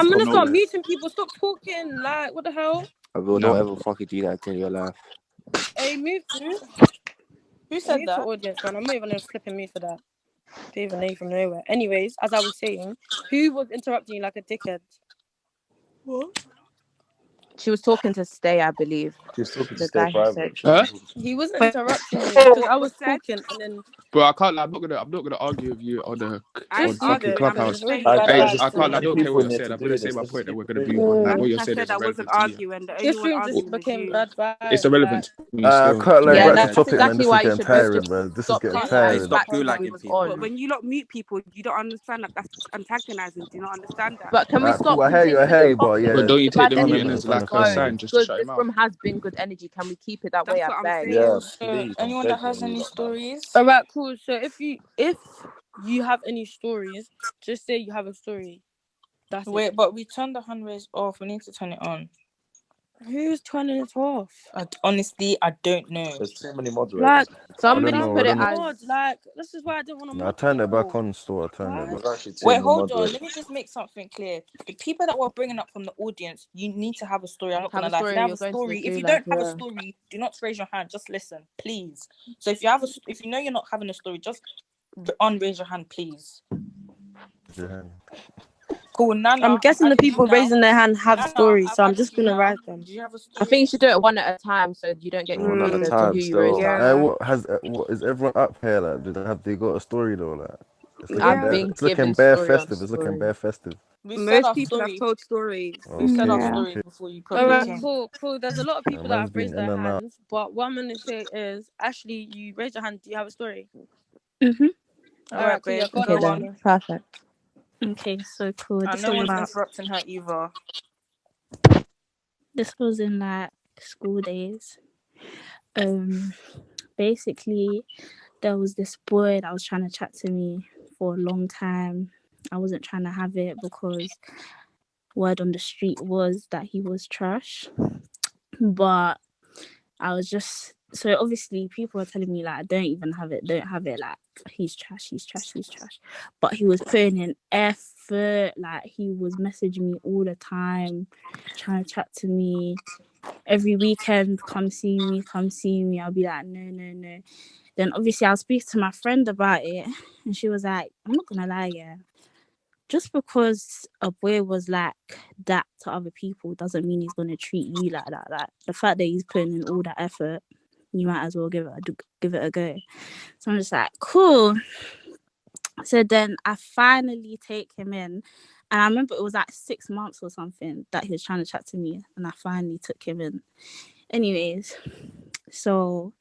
I'm gonna start muting people. Stop talking. Like, what the hell? I will not ever fucking do that again in your life. Hey, move. Who said that? Audience, man. I'm not even flipping me for that. Don't even know from nowhere. Anyways, as I was saying, who was interrupting you like a dickhead? What? She was talking to Stay, I believe. She was talking to The Stay guy who private. said he wasn't interrupting you because I was talking and then. Bro, I can't. I'm not gonna argue with you on the fucking Clubhouse. Really I can't. I too don't many care people what in you're there saying. to I'm do gonna say this. my Let's point, just and we're keep gonna it move moving. on. Like what you're I saying said is I irrelevant wasn't to me. arguing. The This only one room just arguing was became you. bad vibes. It's irrelevant to me. I Still. can't like yeah, back to that's topic, man. exactly This is why you getting should both tiring, just bro. This is stop getting cutting tiring. guys Stop back to when we gulag was people. But on. when you lot mute people, you don't understand that that's antagonizing. Do you not understand that? But can we stop Cool. I hear continuing you, the but topic? yeah, But don't you The take bad the ton of energy muting them, is as ton just of like a them, going man. sign just to because shut this him out? room has been good energy. Can we keep it that way? That's I what I'm beg. saying. Yeah, So, please. I'm anyone that begging has you, any lot, man. stories? All right, cool. So if you have any stories, just say you have a story. That's Wait, it. but we turned the hand raise off. We need to turn it on. Who's turning it off? Honestly, I don't know. There's too many moderators. Like, Somebody's know, put I it don't as mod. Like, this is why I didn't want to I mod turned it back people. on still. I turned it There's back. actually too Wait, many hold on. moderators. Let me just make something clear. The people that we're bringing up from the audience, you need to have a story. I'm not have gonna a lie. If you story. don't have You're a going to the story, if you gulag. don't have a Yeah. story, do not raise your hand. Just listen, please. So if you know you're not having a story, just unraise your hand, please. Yeah. Cool. Nana, I'm guessing the adding you people now. raising their hand have Nana, stories, so I've I'm added just you gonna now. write them. Do you have a I story? think you should do it one at a time so you don't get One at a confused as to time, who you still. raised up. Yeah. What is everyone up here? Like, have they got a story though? Like, it's looking I've bare. been It's looking given bare story on festive. It's looking story. bare festive. We said Most our people have story. told stories. We said our Okay, story okay. before you All probably right, came. cool. There's a lot of Yeah, people that man's have been raised in their and out. hands, but what I'm gonna say is, Ashley, you raised your hand. Do you have a story? Mhm. All right, cool. babe. Yeah, go Okay, on, then. Ashley. Perfect. Okay, so cool. And no one's interrupting her either. This was in like school days. Basically, there was this boy that was trying to chat to me for a long time. I wasn't trying to have it because word on the street was that he was trash. But I was just so obviously people were telling me like don't even have it, like he's trash. But he was putting in effort, like he was messaging me all the time, trying to chat to me. Every weekend, come see me. I'll be like, no. Then obviously I'll speak to my friend about it and she was like, I'm not gonna lie, yeah. Just because a boy was like that to other people doesn't mean he's gonna treat you like that. Like the fact that he's putting in all that effort, you might as well give it a go. So I'm just like, cool. So then I finally take him in, and I remember it was like 6 months or something that he was trying to chat to me, and I finally took him in. Anyways, so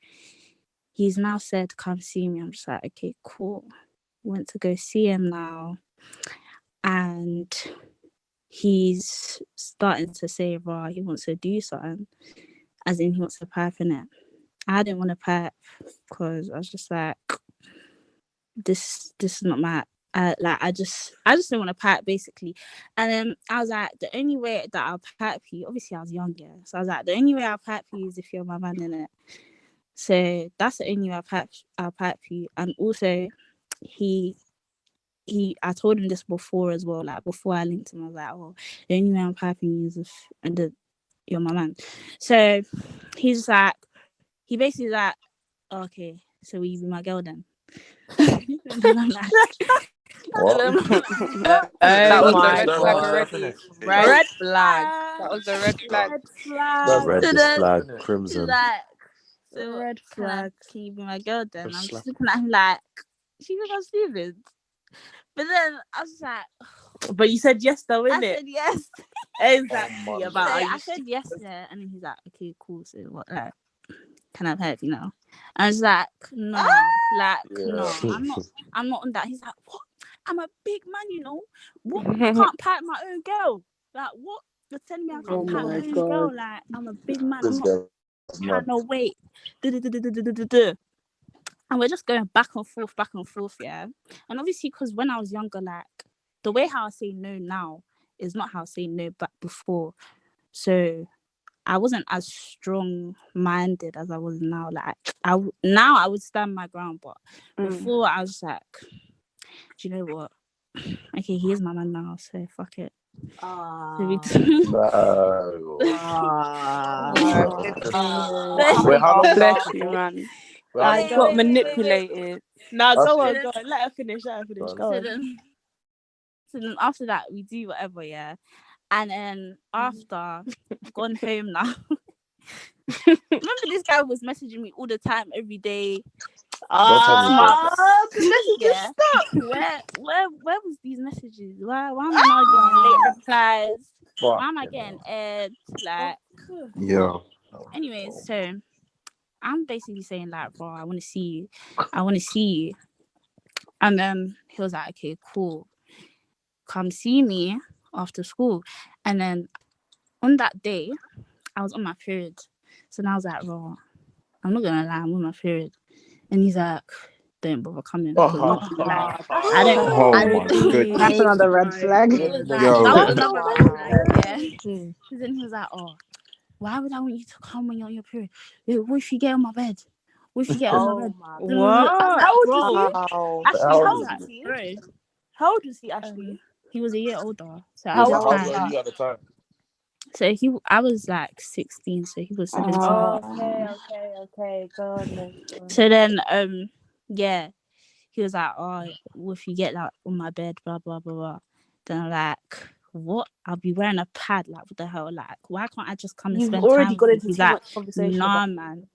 he's now said, come see me. I'm just like, okay, cool. Went to go see him now. And he's starting to say, raw, he wants to do something. As in, he wants to pipe in it. I didn't want to pipe because I was just like, this is not my... I just didn't want to pipe, basically. And then I was like, the only way that I'll pipe you... Obviously, I was young, yeah. So I was like, the only way I'll pipe you is if you're my man, innit? So that's the only way I'll pipe you. And also, I told him this before as well, like before I linked him. I was like, oh, the only way I'm piping you is if you're my man. So he's like, he basically like, okay, so will you be my girl then? And then I'm like, What? Oh was my the red flag god. already. Red flag. That was the red flag. Red So is then flag, he's crimson. like, so red flag. can you be my girl then? Just I'm slap just looking at him like, she think I'm stupid. But then I was like, But you said yes though, I innit? said yes. Exactly. Oh, about So are you I said yes there, and then he's like, okay, cool. So what? Like, can I help you now? I was like, no, no, I'm not on that. He's like, what? I'm a big man, you know. What? I can't pipe my own girl. Like, what? You're telling me I can't pipe my own girl? Like, I'm a big man. I'm not trying to wait. And we're just going back and forth, yeah. And obviously, because when I was younger, like, the way how I say no now is not how I say no back before. So I wasn't as strong-minded as I was now. Like, now I would stand my ground, but before I was like, do you know what? Okay, he is my man now, so fuck it. So we No. Wait, how long did Bless it you, for? man. Wait, how long I did got it manipulated. Now That's go on, good. go on. Let her finish. Go on. Go on. So then after that, we do whatever, yeah. And then after, gone home now. Remember this guy was messaging me all the time, every day. Don't tell me again. The messages Yeah. stop. Where was these messages? Why am I not getting late replies? Fuck. Why am I getting aired? Like, Yeah. anyways, so I'm basically saying like, bro, I want to see you. And then he was like, okay, cool, come see me after school. And then on that day, I was on my period, so then I was like, bro, I'm not gonna lie, I'm on my period. And he's like, don't bother coming, because not gonna lie, I Oh don't. my goodness. That's another red flag. He was like, Yo. that was another red flag, yeah. Hmm. So then he was like, oh, why would I want you to come when you're on your period? What if you get on my bed? What if you get on my bed? My I was like, How old bro, is he? Wow. Ashley, How how old old is is he? he? bro. How old is he, Ashley? He was a year older, so at Yeah, How the but old how was old time, were that? you at the time? so I was like 16, so he was 17. Okay. Go on. So then, yeah, he was like, oh, well, if you get like on my bed, blah blah blah blah. Then I'm like, what? I'll be wearing a pad. Like, what the hell? Like, why can't I just come and You've spend already time got with you? into He's too like, much conversation nah, about man.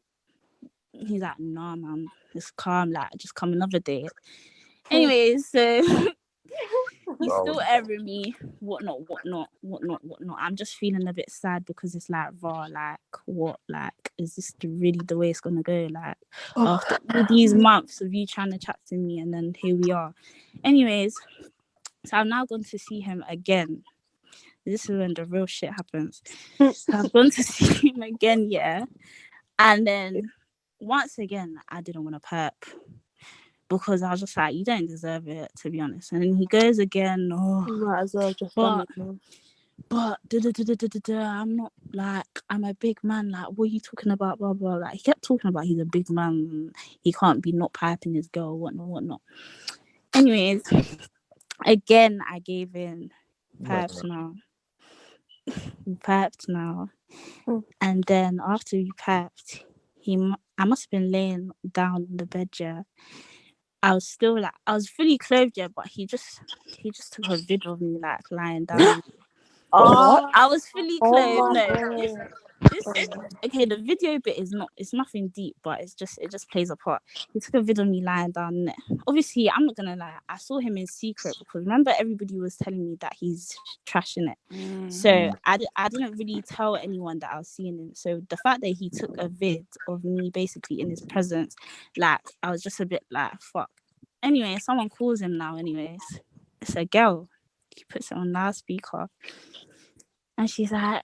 He's like, nah, man. It's calm. Like, just come another day. Anyways, so he's Oh, still airing me, whatnot. I'm just feeling a bit sad because it's like, raw, like, what? Like, is this really the way it's gonna go? Like, after all these months of you trying to chat to me, and then here we are. Anyways, so I'm now going to see him again. This is when the real shit happens. So I've gone to see him again, yeah. And then once again, I didn't want to perp, because I was just like, you don't deserve it, to be honest. And then he goes again, might as well just but done I'm not, like, I'm a big man. Like, what are you talking about? Blah blah. Like, he kept talking about he's a big man. He can't be not piping his girl, whatnot. Anyways, again, I gave in. Piped now. We piped now. And then after we piped, I must have been laying down on the bed, yeah. I was still like, I was fully clothed, yeah, but he just took a video of me like lying down. What? I was fully clothed. my No, this okay. The video bit is not. It's nothing deep, but it just plays a part. He took a video of me lying down in it. Obviously, I'm not gonna lie. I saw him in secret, because remember everybody was telling me that he's trashing it. So I didn't really tell anyone that I was seeing him. So the fact that he took a vid of me basically in his presence, like, I was just a bit like, fuck. Anyway, someone calls him now. Anyways, it's a girl. He puts it on loudspeaker. And she's like,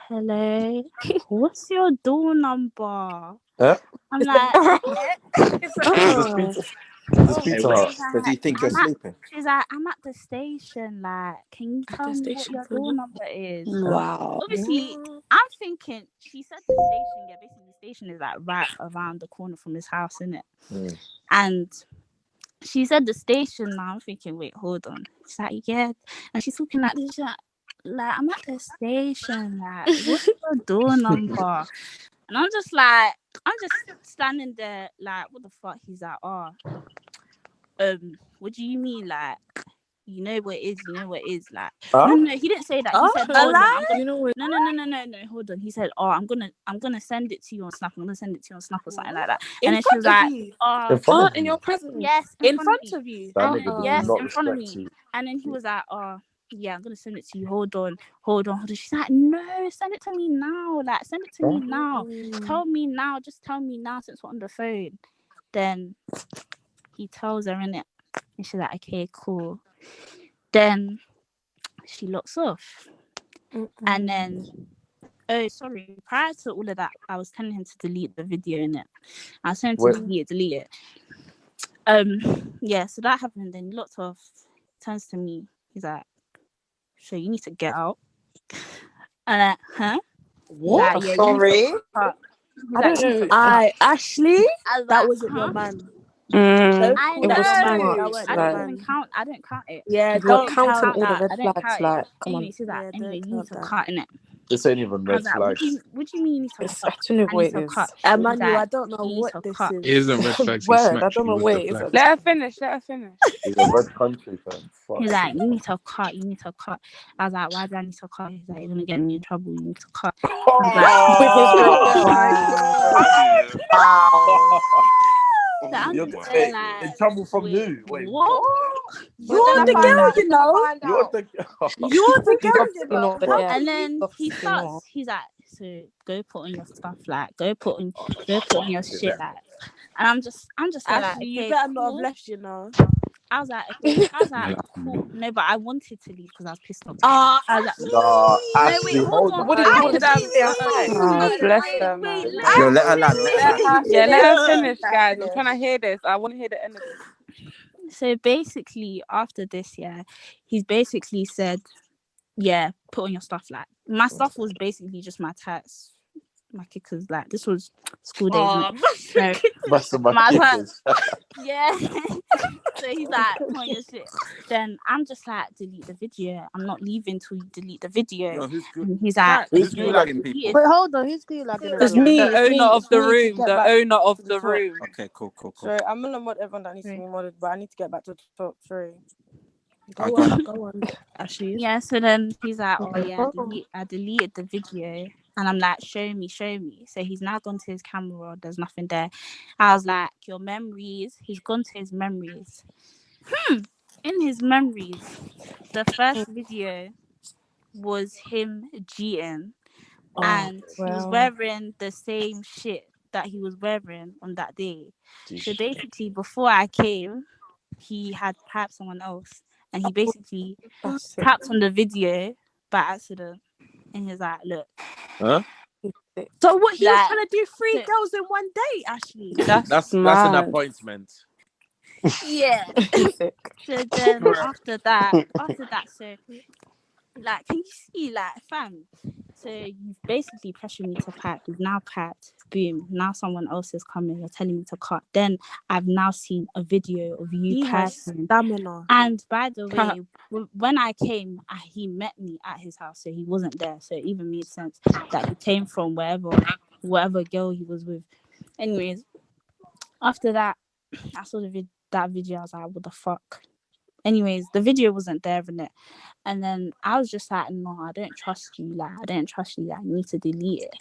hello, what's your door number? Huh? I'm like, Just speak to her. Does he think you're sleeping? she's like, I'm at the station. Like, can you tell me what your door number is? Wow. Obviously, I'm thinking, she said the station. Yeah, basically, the station is like right around the corner from his house, innit? And she said the station. Now I'm thinking, wait, hold on. She's like, yeah. And she's talking like this. She's like, I'm at the station. Like, what's your door number? And I'm just standing there, like, what the fuck? He's like, what do you mean? Like, you know what it is. Like, no, he didn't say that. He said, hold on, I'm gonna, no, hold on. He said, I'm gonna send it to you on Snap. I'm gonna send it to you on Snap or something like that. And then she was like, In your presence? yes, in front of you. That nigga does yes, not in front of respect me. you. And then he was like, yeah, I'm gonna send it to you. Hold on. She's like, no, send it to me now. Like, send it to me now. Tell me now. Just tell me now, since we're on the phone. Then he tells her, innit? And she's like, okay, cool. Then she locks off. And then, sorry, prior to all of that, I was telling him to delete the video, innit? I was telling him to delete it. Yeah, so that happened. Then he locked off, turns to me. He's like, so you need to get out. And like, huh? What? Like, yeah, Sorry? I don't know. Ashley, that wasn't your man. Mm. I It know. was too I much. don't Like, even count. I don't count it. yeah, You're don't counting count all the that. red I don't flags. count it. Like, come on. Anyway, she's like, Yeah, anyway, don't you need count to that. cut in it. This ain't even I red was like, what flags. do you mean you need to It's, cut? I don't know I what need it to is. cut. He's Emmanuel, I like, don't know you need what to this cut. It isn't red is. flags. He Word, I smacks don't you know with what the it is. flag. Let her finish. Let her finish. He's a red country fan. He's Fuck. like, you need to cut. You need to cut. I was like, why do I need to cut? He's like, you're gonna get me in trouble. You need to cut. I was like, With his red Oh girl. my Wow. god! so I'm You're just wait, like, in trouble from wait, who? Wait, what? what? But You're then the girl, you know. You're the You're the He's girl, you obviously know. not the How girl. and can you? then He's he obviously not. starts. He's like, so go put on your stuff, like go put on your shit, like. And I'm just there, like, Ashley, you okay, better not have cool. left, you know. I was like, okay. I was like, cool. No, but I wanted to leave because I was pissed off. I was like, Ashley. Nah, no, wait, Ashley, hold hold on. on. What did you want to Ashley, stay outside? Oh, bless wait, her, wait, man. let Yo, let her me land. Let her land. finish. Yeah, let her Yeah. finish, guys. I'm trying to hear this. I want to hear the end of this. So basically, after this, yeah, he's basically said, yeah, put on your stuff. Like, my stuff was basically just my tats, my kickers. Like, this was school days. So Busting my my tats, kickers. yeah. So he's like, put on your shit. Then I'm just like, delete the video. I'm not leaving till you delete the video. Yo, who's good? And he's like, Who's no, you gulagging deleted. people? Wait, hold on. Who's gulagging It's again? me. The It's owner me. of It's the me to room. get The back owner of to the the top. room. Okay, cool. Sorry, I'm gonna mod everyone that needs to be modded, but I need to get back to the top. Sorry. Go on, Ashley. Yeah, so then he's like, oh yeah, I deleted the video. And I'm like, show me. So he's now gone to his camera. There's nothing there. I was like, your memories. He's gone to his memories. In his memories, the first video was him cheating. And he was wearing the same shit that he was wearing on that day. So basically, before I came, he had tapped someone else. And he basically tapped on the video by accident. And he's like, look. Huh? So what, he was Like, trying to do 3 girls in one day, Ashley? That's an mad. appointment. yeah. So then after that, so like, can you see, like, fam? So you've basically pressured me to pack. You've now packed. Boom. Now someone else is coming. You're telling me to cut. Then I've now seen a video of you He has packing. stamina. And by the way, when I came, he met me at his house, so he wasn't there. So it even made sense that he came from whatever girl he was with. Anyways, after that, I saw that video. I was like, what the fuck? Anyways, the video wasn't there in it. And then I was just like, no, I don't trust you. Like, I don't trust you. Like, I need to delete it.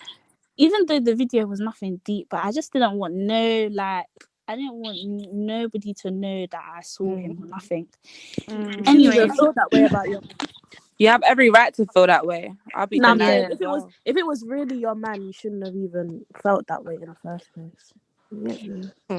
Even though the video was nothing deep, but I just didn't want I didn't want nobody to know that I saw him or nothing. You Anyway, shouldn't even feel that way about your man. You have every right to feel that way. I'll be Nah, denying if it was really your man, you shouldn't have even felt that way in the first place.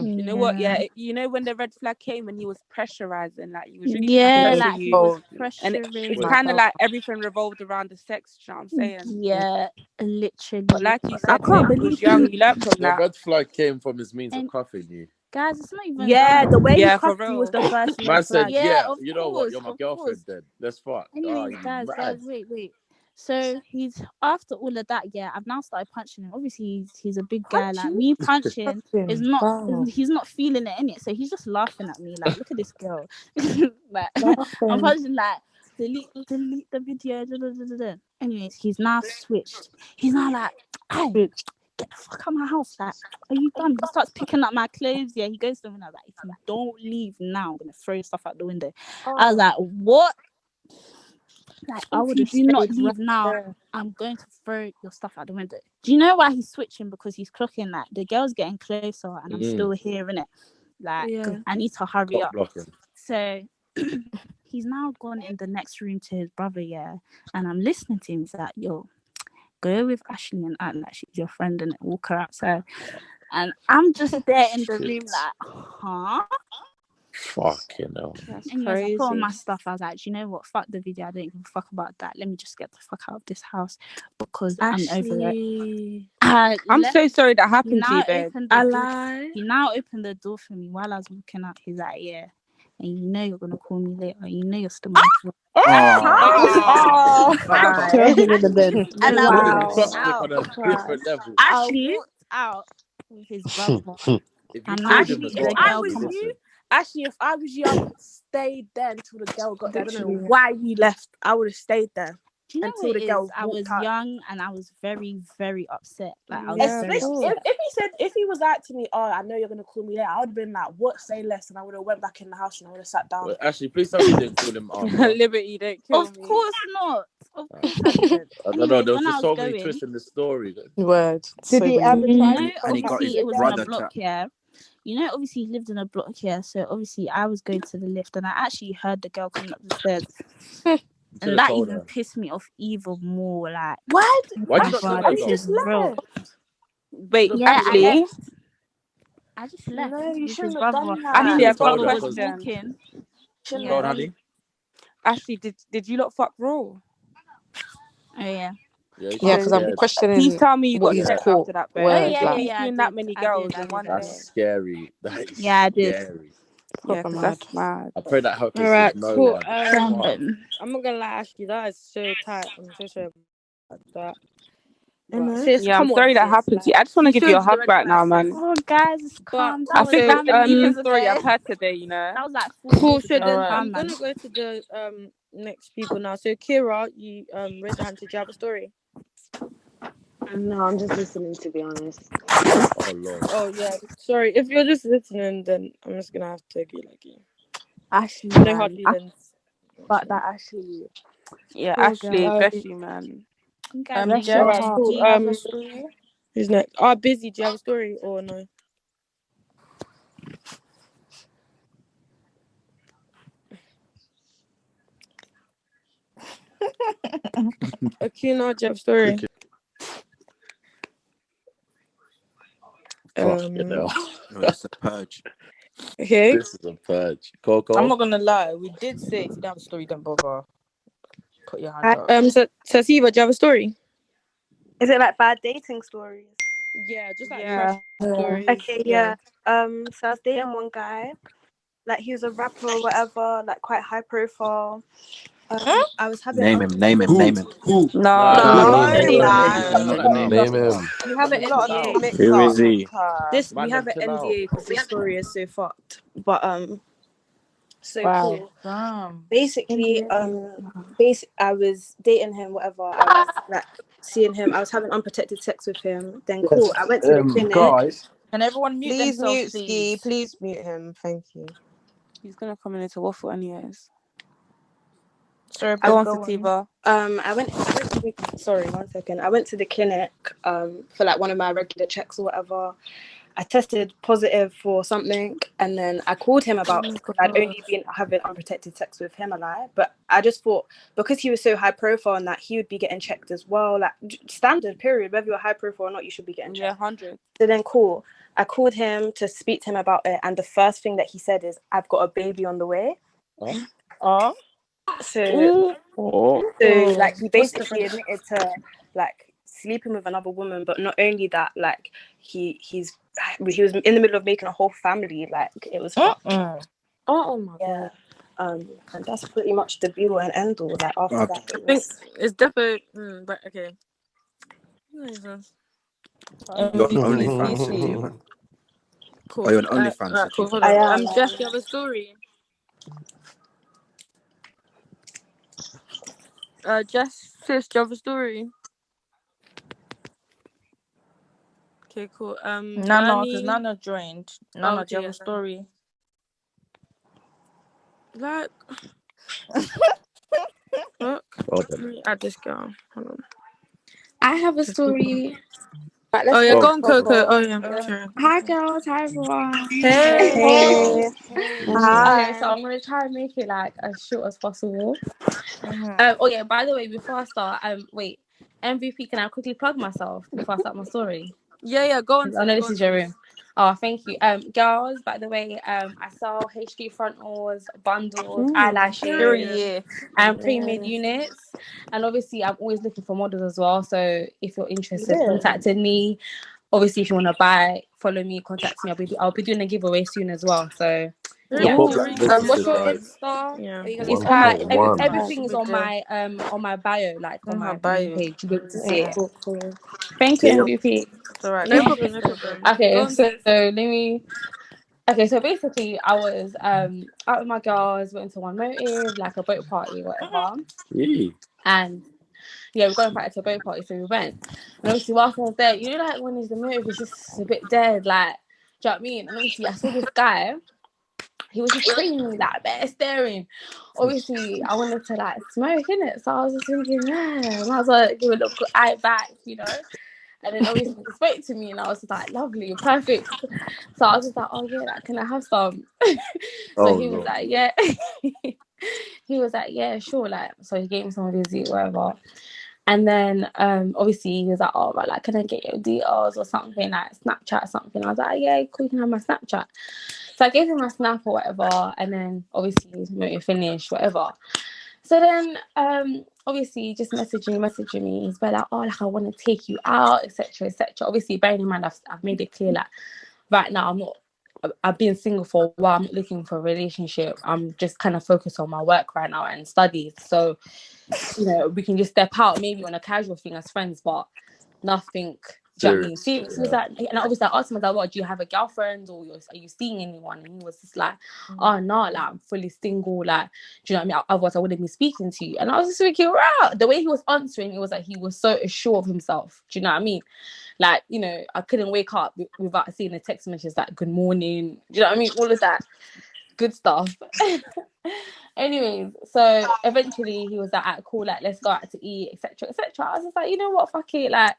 You know what? Yeah, you know when the red flag came and he was pressurizing, like he was really yeah, trying to like pressure he you, was and pressuring. it's kind of like everything revolved around the sex. You know what I'm saying? Yeah, literally. But like you I said, can't mate, you was young. You learned from The that. red flag came from his means of And cuffing you. guys, it's not even Yeah, the way he Yeah, for cuffed you was real. the first red Man said, flag. Yeah, yeah, of you know what? course, You're my of girlfriend course. then. Let's fuck. Anyways, You guys, mad. wait. So he's after all of that, yeah, I've now started punching him. Obviously, he's a big guy. Like, me punching is not. He's not feeling it in it, so he's just laughing at me. Like, look at this girl. Like, I'm punching, like, delete the video. Anyways, he's now switched. He's now like, hey, get the fuck out of my house. Like, are you done? He starts picking up my clothes. Yeah, he goes to me and I was like, if you don't leave now, I'm gonna throw stuff out the window. I was like, what? Like, if you do not leave now, I'm going to throw your stuff out the window. Do you know why he's switching? Because he's clocking that the girl's getting closer and I'm still hearing it. Like, I need to hurry up. Blocking. So he's now gone in the next room to his brother, yeah. And I'm listening to him. He's like, yo, go with Ashley and act like she's your friend and walk her outside. And I'm just there in the room like, huh? Fucking hell. That's Anyways, crazy. I put on my stuff. I was like, do you know what? Fuck the video. I don't give a fuck about that. Let me just get the fuck out of this house because I'm over it. I'm so sorry that happened to you, babe. He now opened the door for me while I was walking out. He's like, yeah. And you know you're gonna call me later. You know you're still my friend. Throw him in the bed. And I Putting walked chopstick out. on a different level. I walked out with his brother. If you I'm killed not. him as If well, The I girl Ashley, was come. you, listen. actually, if I was you, I would have stayed there until the girl got there. I don't know Literally. why you left. I would have stayed there Do you know until what the it is? girl I was walked out. young and I was very, very upset. Like I was Yeah, very Especially upset. if he was like to me, oh, I know you're gonna call me later, I would have been like, what, say less, and I would have went back in the house and I would have sat down. Well, Ashley, please tell me you didn't call him after. Liberty, don't kill Of me. course not. Of course I didn't. I don't know. Anyways, There was when I just was so many going, twists in the story. Word. Did So he many. ever you try know, to And he got contact obviously his you it was again? in a brother block, chat. yeah. You know, obviously he lived in a block here, so obviously I was going to the lift and I actually heard the girl coming up the stairs. You should And have that told even her. pissed me off even more. Like, Why? Why'd my you not tell God, that And this you girl? is just real. left. Wait, Look, Yeah, I Ashley. left. I just left No, you with his shouldn't have brother. done Me and Ashley, should that. his have I've got a told brother her was because question. walking. Shouldn't go have on, Yeah. done honey. Ashley, did you lot fuck raw? Oh yeah. Yeah, Yeah, she's because I'm scared. Please questioning tell me you what got he's Yeah, sex caught. after that, Oh bear. Word, yeah, Because yeah, like me yeah. I seeing that did. many I did. girls I in did. one I that's did. day. scary. That is Yeah, I did. scary. Yeah, proper because mad. that's mad. I pray that All happens to right, no cool. one. Fuck. I'm not gonna lie, Ashley, that is so tight. I'm so sorry about that. But it. sis, Yeah, I'm come on, sorry that sis. happened to you. Like, I just want to you give you showed a the hug red right now, flag, sis. man. Oh guys, it's But calm. That I was think so that's the 7 years deepest story ago. I've heard today, you know? That was like 4 years so ago. then Alright. I'm Calm, man. gonna go to the next people now. So Kira, you raise your hand. Did you have a story? No, I'm just listening, to be honest. Oh Lord. Oh yeah, sorry. If you're just listening, then I'm just gonna have to be like you. Ashley, No hard man. feelings. But that Ashley. Yeah, Poor Ashley, girl. bless you, man. You guys are Bless so your Jess, heart. deep. do Cool. you have a story? Who's next? Busy. Do you have a story or no? Akina, do you have a story? Fucking hell. No, this is a purge. Okay. This is a purge. I'm Coco. not gonna lie. We did say if you don't have a story, don't bother. Put your hand up. Sasiva, do you have a story? Is it like bad dating stories? Yeah, just like Yeah. trash stories. Okay, yeah. So I was dating one guy, like he was a rapper or whatever, like quite high profile. I was having Name him, name him, name him. Who? No, Nah, don't don't No, name name him, him. Don't man. name him. I'm That's not not a gonna name name. him Name That's still. him. enough. We have Man, an them chill NDA. out. Mix Who up. is he? We Man, have them an chill out. NDA because this story is so fucked. But so Wow. cool. Damn. Basically, I was dating him, whatever. I was like seeing him. I was having unprotected sex with him. Then cool. I went to the clinic. Guys. Can everyone mute Please themselves, mute Ski. please? Please mute him. Thank you. He's gonna come in into waffle anyways. Sorry, Go babe, on, go on. Sativa. I went to the, sorry, 1 second. I went to the clinic for like one of my regular checks or whatever. I tested positive for something, and then I called him about it because I'd only been having unprotected sex with him, but I just thought because he was so high profile and that he would be getting checked as well, like standard period, whether you're high profile or not, you should be getting checked. Yeah, 100. So then cool. I called him to speak to him about it, and the first thing that he said is, "I've got a baby on the way." Oh. So Oh. like he basically admitted to like sleeping with another woman, but not only that, like he was in the middle of making a whole family. Like it was fucked. Oh my god. And that's pretty much the be all and end all. Like after that, I think it's definitely. But okay. You're on OnlyFans, Sativa. Cool. Oh, you're on OnlyFans, Alright, cool. Sativa. Hold on. Jess, you have a story. Jess, sis, do you have a story? Okay, cool. Nana, because Bernie. Nana joined. Nana, Okay, do you have a story? Like, fuck. Let me add this girl. Hold on. I have a story. Right, Oh let's yeah, go go with on, Coco. Coco. Oh yeah, sorry. Hi girls, hi everyone. Hey. Hey. Okay, Hi. so I'm gonna try and make it like as short as possible. Mm-hmm. Oh yeah, by the way, before I start, wait, MVP, can I quickly plug myself before I start my story? Yeah, go on. I know Go this on, is your room. Oh, thank you. Girls, by the way, I sell HD frontals, bundles, eyelashes, Period. and pre-made units. And obviously, I'm always looking for models as well. So if you're interested, contact me. Obviously, if you want to buy, follow me, contact me. I'll be doing a giveaway soon as well. So Yeah. Pop that What's your registered. Insta? Yeah. Are you gonna It's put on my that in the 1.1. group chat? everything is on my bio, like on Her my main bio. page. You'll be able to see Yeah. it. Cool. Thank you, Yeah, MVP. It's alright. No Thank problem. you. No problem. Okay, Go on, so sis. let me. Okay, so basically, I was out with my girls, went to one motive, like a boat party, whatever, yeah. and yeah, we're going back to a boat party, so we went. And obviously, whilst I was there, you know, like when there's the motive, it's just a bit dead, like, do you know what I mean? And obviously, I saw this guy. He was just screaming me like bare staring. Obviously, I wanted to like smoke in it, so I was just thinking, yeah, I might as well give a little eye back, you know. And then obviously he spoke to me, and I was just like, lovely, perfect. So I was just like, oh yeah, like, can I have some? So Oh he was no. like, yeah. He was like, yeah, sure. Like, so he gave me some of his whatever. And then obviously he was like, oh right, like, can I get your details or something, like Snapchat or something? I was like, yeah, cool, you can have my Snapchat. So I gave him my snap or whatever, and then obviously motor finished, whatever. So then obviously just messaging me. He's like, oh, like I want to take you out, etc., etc. Obviously, bearing in mind I've made it clear like right now I've been single for a while. I'm not looking for a relationship. I'm just kind of focused on my work right now and studies. So, you know, we can just step out maybe on a casual thing as friends, but nothing. Do you know what I mean? Serious. Serious. He was like, and obviously I asked him, I was like, what, do you have a girlfriend or are you seeing anyone? And he was just like, oh no, like I'm fully single, like, do you know what I mean? Otherwise I wouldn't be speaking to you. And I was just thinking, wow, the way he was answering, it was like he was so assured of himself. Do you know what I mean? Like, you know, I couldn't wake up without seeing the text messages like good morning. Do you know what I mean? All of that good stuff. Anyways, so eventually he was like, cool, like let's go out to eat, etc., etc. I was just like, you know what, fuck it, like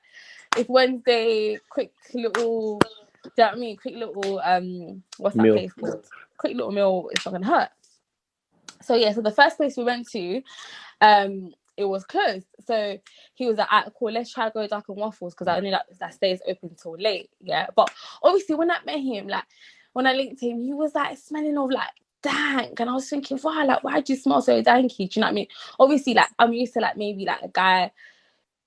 it's Wednesday, quick little, do you know what I mean? Quick little what's that Meal. place called? Quick little meal, it's not gonna hurt. So yeah, so the first place we went to, it was closed. So he was like, cool, let's try to go Duck and Waffles because I knew that stays open till late. Yeah. But obviously when I met him, like when I linked him, he was like smelling of like dank. And I was thinking, wow, like why do you smell so danky? Do you know what I mean? Obviously, like I'm used to like maybe like a guy,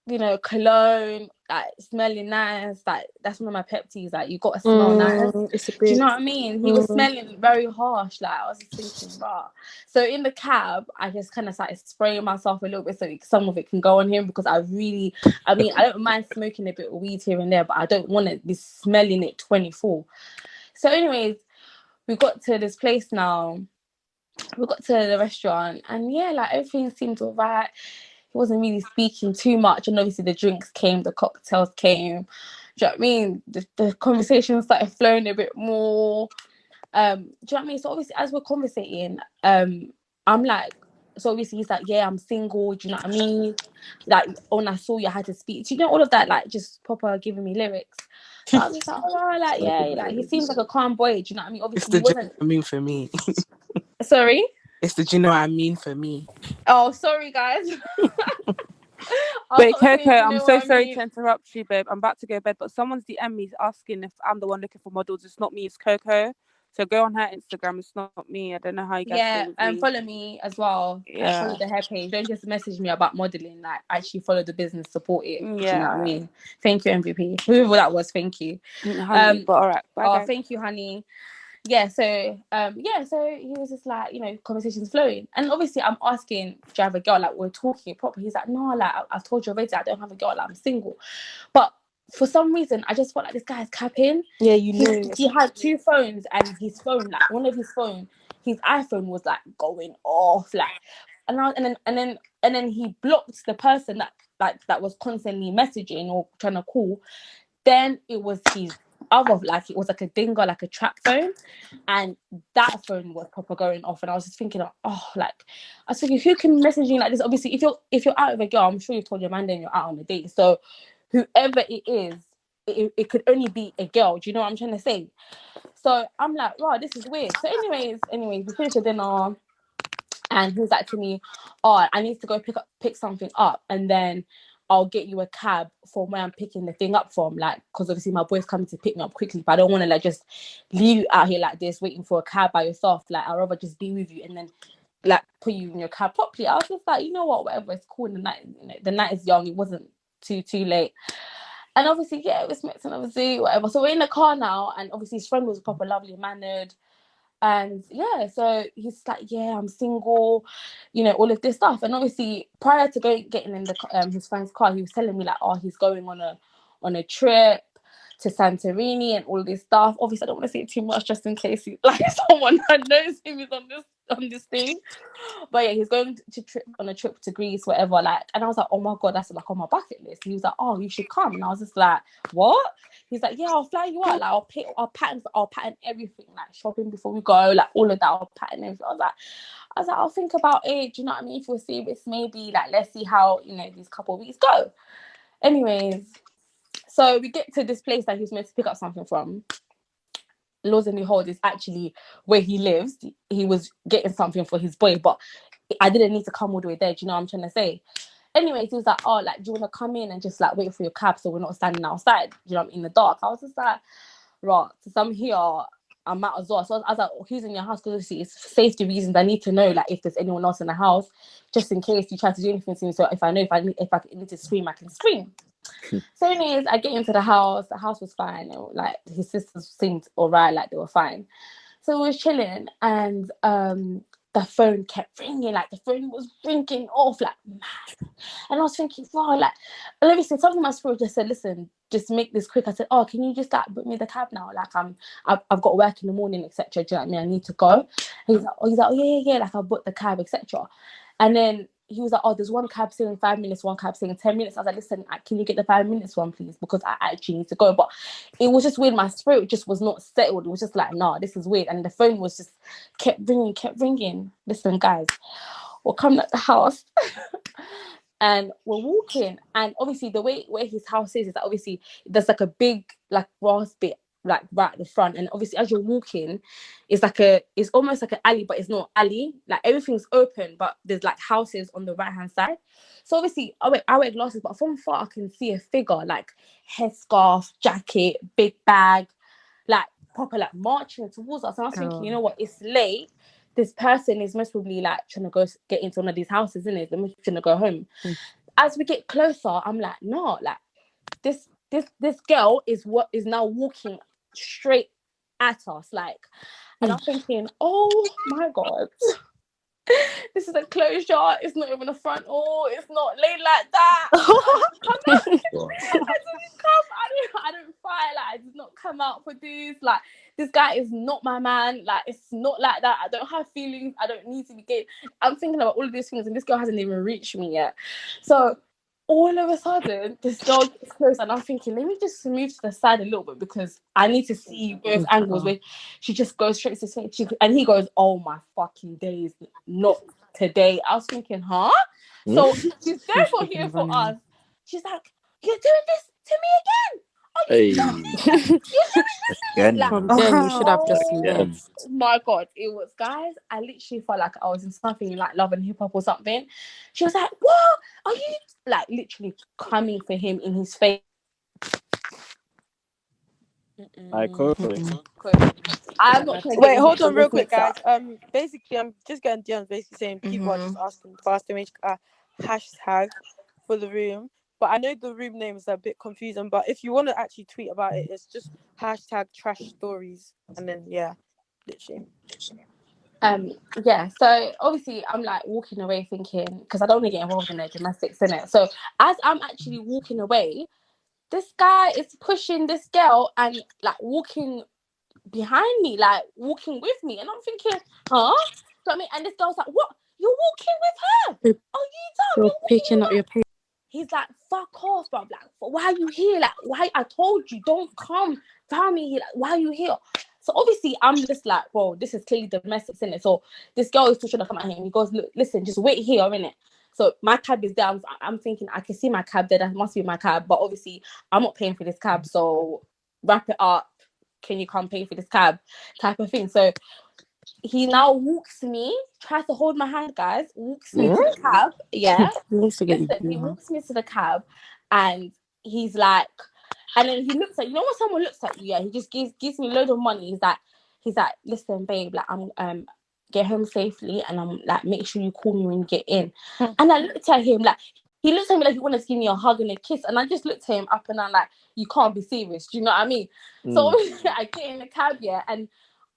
you know, cologne, like smelling nice, like that's one of my pet peeves, like you gotta smell nice. It's a bit. Do you know what I mean? He was smelling very harsh, like I was just thinking, rah. So in the cab, I just kind of started spraying myself a little bit so some of it can go on him because I don't mind smoking a bit of weed here and there, but I don't want to be smelling it 24. So anyways, we got to this place now. We got to the restaurant and yeah, like everything seemed all right. He wasn't really speaking too much, and obviously the drinks came, the cocktails came. Do you know what I mean? The conversation started flowing a bit more. Do you know what I mean? So obviously as we're conversating, I'm like, so obviously he's like, yeah, I'm single. Do you know what I mean? Like when I saw you, I had to speak. Do you know all of that? Like just proper giving me lyrics. So I was just like, all right, like yeah, like he seems like a calm boy. Do you know what I mean? Obviously he wasn't. I mean for me. Sorry. It's the do you know what I mean for me. Oh, sorry guys. Wait, Coco, I'm know so sorry to interrupt you, babe. I'm about to go to bed, but someone's DM me asking if I'm the one looking for models. It's not me, it's Coco. So go on her Instagram. It's not me. I don't know how you guys yeah, and follow me as well. Yeah. Follow the hair page. Don't just message me about modeling. Like actually follow the business, support it. Yeah. Do you know what I mean? Thank you, MVP. Whoever that was, thank you. Honey, but all right. Bye, guys. Thank you, honey. Yeah, so so he was just like, you know, conversations flowing. And obviously I'm asking, do you have a girl? Like we're talking proper. He's like, no, like I've told you already, I don't have a girl, like, I'm single. But for some reason I just felt like this guy is capping. Yeah, you knew. He had two phones and his phone, like one of his phone, his iPhone was like going off, like and then he blocked the person that was constantly messaging or trying to call. Then it was his other, like it was like a dinger, like a trap phone, and that phone was proper going off. And I was just thinking, who can message you like this? Obviously, if you're out with a girl, I'm sure you've told your man then you're out on a date. So whoever it is, it could only be a girl. Do you know what I'm trying to say? So I'm like, wow, this is weird. So anyways, we finished the dinner, and he was like to me, oh, I need to go pick something up, and then I'll get you a cab from where I'm picking the thing up from, like, because obviously my boy's coming to pick me up quickly, but I don't want to like just leave you out here like this waiting for a cab by yourself. Like I'd rather just be with you and then like put you in your cab properly. I was just like, you know what, whatever, it's cool. The night is young. It wasn't too late. And obviously, yeah, it was mixed and obviously whatever. So we're in the car now, and obviously his friend was proper lovely mannered. And yeah, so he's like, yeah, I'm single, you know, all of this stuff. And obviously, prior to getting in his friend's car, he was telling me like, oh, he's going on a trip to Santorini and all this stuff. Obviously, I don't want to say too much just in case like someone that knows him is on this thing. But yeah, he's going on a trip to Greece, whatever. Like, and I was like, oh my god, that's like on my bucket list. He was like, oh, you should come. And I was just like, what? He's like, yeah, I'll fly you out. Like, I'll pattern everything, like shopping before we go, like all of that. I'll pattern everything. I was like, I'll think about it. Do you know what I mean? If we're serious, maybe like let's see how, you know, these couple of weeks go. Anyways, so we get to this place that he was meant to pick up something from. Laws and Behold is actually where he lives. He was getting something for his boy, but I didn't need to come all the way there. Do you know what I'm trying to say? Anyways, he was like, oh, like, do you want to come in and just like wait for your cab so we're not standing outside, you know, in the dark? I was just like, right, since I'm here, I might as well. So I was like, oh, who's in your house? Because obviously it's for safety reasons. I need to know like if there's anyone else in the house, just in case you try to do anything to me. So if I need to scream, I can scream. So anyways, I get into the house was fine, and like his sisters seemed alright, like they were fine. So we was chilling, and the phone kept ringing, like the phone was ringing off like mad. And I was thinking, wow, like, and obviously something in my spirit just said, listen, just make this quick. I said, oh, can you just like book me the cab now? Like I've got work in the morning, etc. Do you know what I mean? I need to go. And he's like, oh yeah, like I booked the cab, etc. And then he was like, oh, there's one cab saying 5 minutes, one cab saying 10 minutes. I was like, listen, can you get the 5 minutes one, please? Because I actually need to go. But it was just weird. My spirit just was not settled. It was just like, nah, this is weird. And the phone was just kept ringing. Listen, guys, we're coming at the house and we're walking. And obviously the way where his house is that obviously there's like a big like grass bit like right at the front, and obviously as you're walking it's almost like an alley, but it's not alley, like everything's open, but there's like houses on the right hand side. So obviously I wear glasses, but from far I can see a figure, like headscarf, jacket, big bag, like proper like marching towards us. And I was thinking, you know what, it's late, this person is most probably like trying to go get into one of these houses, isn't it? They're trying to go home. As we get closer, I'm like, no, like this girl is now walking straight at us, like, and I'm thinking, oh my god, this is a closure. It's not even a front door. It's not laid like that. I didn't come. I don't fight. Like, I did not come out for this. Like, this guy is not my man. Like, it's not like that. I don't have feelings. I don't need to be gay. I'm thinking about all of these things, and this girl hasn't even reached me yet. So all of a sudden, this girl gets close, and I'm thinking, let me just move to the side a little bit because I need to see both angles. Where she just goes straight to the and he goes, "Oh my fucking days, not today." I was thinking, huh? So she's therefore here for us. She's like, "You're doing this to me again? Oh, you're doing this again?" Like, From then you should have just left. My god, it was, guys, I literally felt like I was in something like Love and Hip Hop or something. She was like, what are you, like, literally coming for him in his face. I'm not trying to Wait, hold on real quick, guys. Basically I'm just getting DMs basically saying people are just asking for us to make a hashtag for the room. But I know the room name is a bit confusing, but if you want to actually tweet about it, it's just hashtag trash stories. And then, yeah, literally. Yeah, so obviously I'm like walking away thinking, because I don't want to get involved in their gymnastics, innit? So as I'm actually walking away, this guy is pushing this girl and like walking behind me, like walking with me. And I'm thinking, huh? So I mean, and this girl's like, what? You're walking with her? Oh, you dumb? You're picking up your pace. He's like, fuck off, bro. Like, why are you here? Like, why? I told you, don't come. Tell me here. Like, why are you here? So obviously, I'm just like, well, this is clearly domestic, isn't it? So this girl is still trying to come at him. He goes, look, listen, just wait here, innit? So my cab is there. I'm thinking, I can see my cab there. That must be my cab. But obviously, I'm not paying for this cab. So wrap it up. Can you come pay for this cab? Type of thing. So he now walks me, tries to hold my hand, guys, walks me to the cab. Yeah. He wants to get Listen, he walks me to the cab and he's like, and then he looks at, you know when someone looks at you, yeah, he just gives me a load of money. He's like, listen, babe, like I'm get home safely, and I'm like, make sure you call me when you get in. And I looked at him like, he looked at me like he wanted to give me a hug and a kiss, and I just looked at him up and down like, you can't be serious. Do you know what I mean? So I get in the cab, yeah, and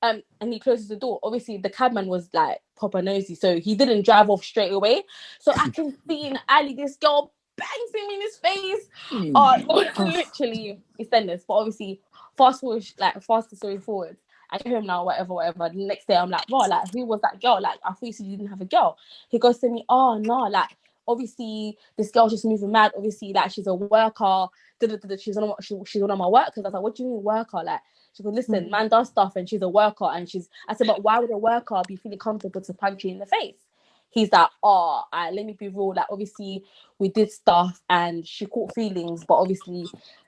and he closes the door. Obviously, the cabman was like proper nosy, so he didn't drive off straight away. So I can see in Ali, this girl bangs him in his face. It was literally EastEnders. But obviously, fast the story forward. I get him now, whatever. The next day, I'm like, wow, like, who was that girl? Like, I thought you said you didn't have a girl. He goes to me, oh, no, like, obviously, this girl's just moving mad. Obviously, like, she's a worker. She's one of my workers. I was like, what do you mean worker? Like, she goes, listen, man does stuff and she's a worker. And I said, but why would a worker be feeling comfortable to punch you in the face? He's like, let me be real. Like, obviously, we did stuff and she caught feelings. But obviously,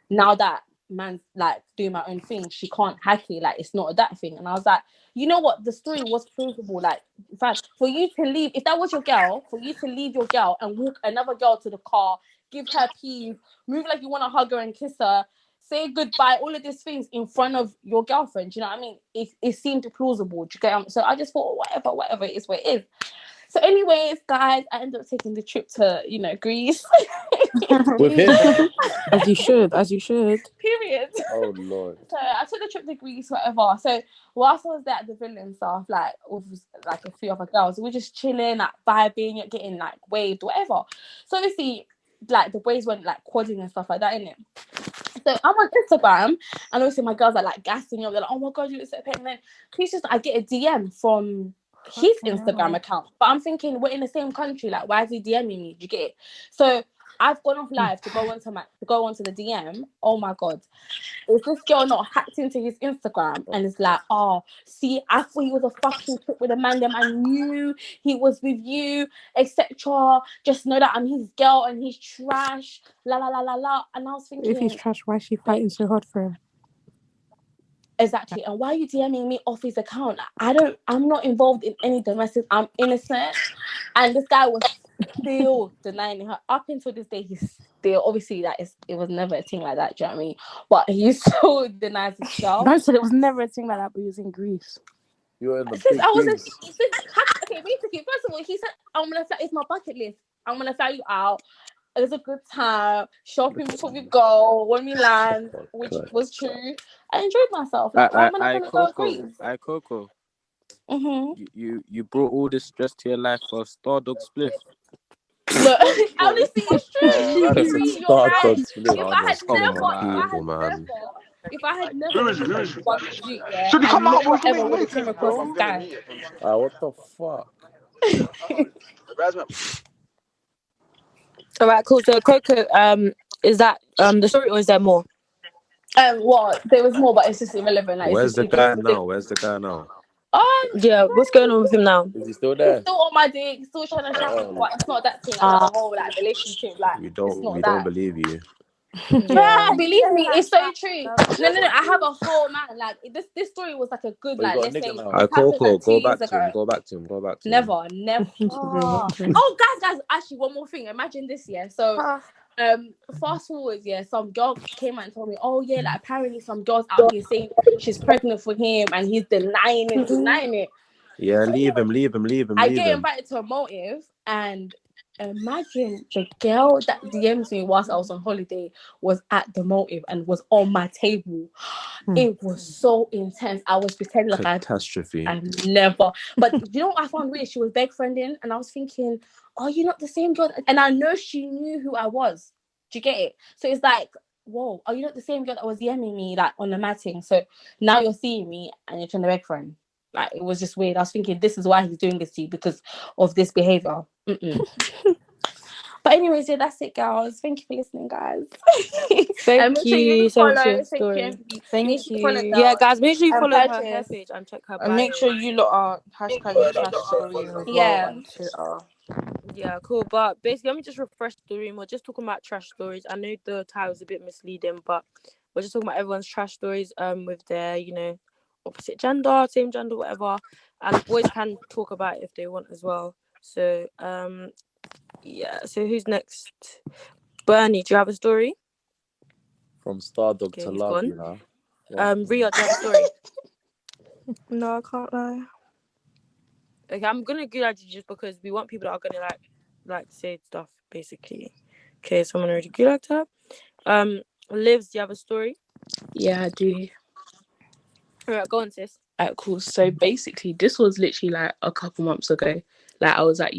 now that man's like doing my own thing, she can't hack it. Like, it's not that thing. And I was like, you know what? The story was provable. Like, in fact, for you to leave, if that was your girl, for you to leave your girl and walk another girl to the car, give her peas, move like you want to hug her and kiss her, say goodbye, all of these things in front of your girlfriend, you know what I mean? It seemed plausible. Do you get? So I just thought, whatever it is, what it is. So anyways, guys, I ended up taking the trip to, Greece. With him? As you should. Period. Oh, Lord. So I took the trip to Greece, whatever. So whilst I was there at the villa and stuff, like, with, like, a few other girls, we were just chilling, like, vibing, getting, like, waved, whatever. So obviously, like, the waves went, like, quadding and stuff like that, innit? So I'm on Instagram, and obviously my girls are, like, gassing me up. They're like, oh, my God, you look so pet. And then I get a DM from his Instagram account. But I'm thinking, we're in the same country. Like, why is he DMing me? Do you get it? So I've gone off live to go onto the DM. Oh my God. Is this girl not hacked into his Instagram and it's like, see, I thought he was a fucking trip with a man, them I knew he was with you, etc. Just know that I'm his girl and he's trash. La la la la la. And I was thinking, If he's trash, why is she fighting so hard for him? Exactly. And why are you DMing me off his account? I'm not involved in any domestic. I'm innocent. And this guy was still denying her up until this day. He's still, obviously, it was never a thing like that. Do you know what I mean? But he still denies himself. Man said it was never a thing like that, but he was in Greece. You were in the Since big I was Greece. okay, basically, first of all, he said, I'm gonna fly. It's my bucket list. I'm gonna fly you out. It was a good time shopping before we go when we land, which was true. I enjoyed myself. Like, why am I not gonna go to Greece? Coco. Mm-hmm. You brought all this stress to your life for a Stardog spliff. Look, honestly, it's true. That's a You're right. Stardog split. If I had never bugged Duke, yeah, I never ever would have came across this guy. What the fuck? All right, cool. So Coco, is that the story or is there more? Well, there was more, but it's just irrelevant. Like, Where's the guy now? Yeah, what's going on with him now? Is he still there? He's still on my dick, still trying to chat, but it's not that thing. Like, the whole like relationship, like, We it's not don't that. believe you. Yeah, believe me, it's so true. No. I have a whole man. Like, this story was like a good, like, let's say, Coco, go back to him. Go back to him. Never. Oh, guys, actually, one more thing. Imagine this, yeah. So, fast forward, yeah. Some girl came out and told me, oh yeah, like, apparently some girls out here saying she's pregnant for him, and he's denying it. Yeah, leave him. I get invited to a motive, and imagine the girl that DMs me whilst I was on holiday was at the motive and was on my table. It was so intense. I was pretending like catastrophe. I never. But you know what I found weird? She was beg friending, and I was thinking, "Are you not the same girl?" And I know she knew who I was. Do you get it? So it's like, whoa, are you not the same girl that was DMing me like on the matting? So now you're seeing me and you're trying to beg friend. Like, it was just weird. I was thinking, this is why he's doing this to you, because of this behavior. But anyways, yeah, that's it, girls. Thank you for listening, guys. Thank you so much for your story. Thank you. Yeah, guys, make sure you follow her hair page and check her bio. And make sure you lot are hashtagging trash stories as well on Twitter. Yeah, cool. But basically, let me just refresh the room. We're just talking about trash stories. I know the title is a bit misleading, but we're just talking about everyone's trash stories with their, opposite gender, same gender, whatever. And boys can talk about it if they want as well. So, yeah. So who's next? Bernie, do you have a story? From Stardog to love, gone. you know. Ria, do you have a story? No, I can't lie. Okay, I'm gonna do that just because we want people that are gonna like say stuff, basically. Okay, someone already gulagged her. Livs, do you have a story? Yeah, I do. Alright, go on, sis. Alright, cool. So basically, this was literally like a couple months ago. Like I was at